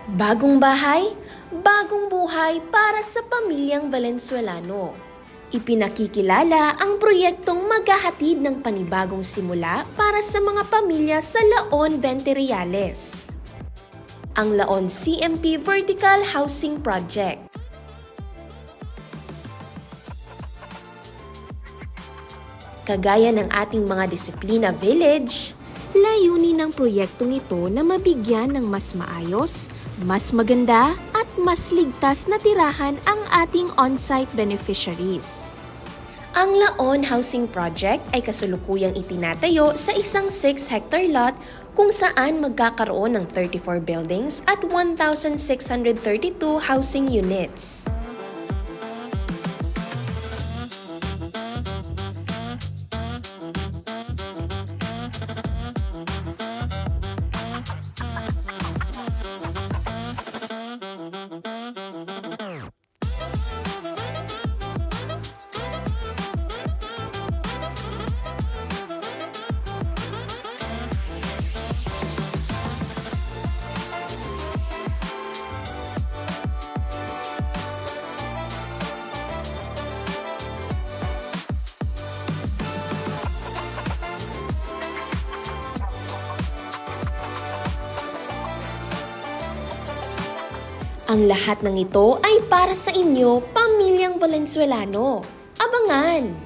Bagong bahay, bagong buhay para sa pamilyang Valenzuelano. Ipinakikilala ang proyektong maghahatid ng panibagong simula para sa mga pamilya sa Laon Venteriales. Ang Laon CMP Vertical Housing Project. Kagaya ng ating mga disiplina village, layunin ng proyektong ito na mabigyan ng mas maayos, mas maganda at mas ligtas na tirahan ang ating on-site beneficiaries. Ang Laon Housing Project ay kasalukuyang itinatayo sa isang 6-hectare lot kung saan magkakaroon ng 34 buildings at 1,632 housing units. Ang lahat ng ito ay para sa inyo, pamilyang Valenzuelano. Abangan!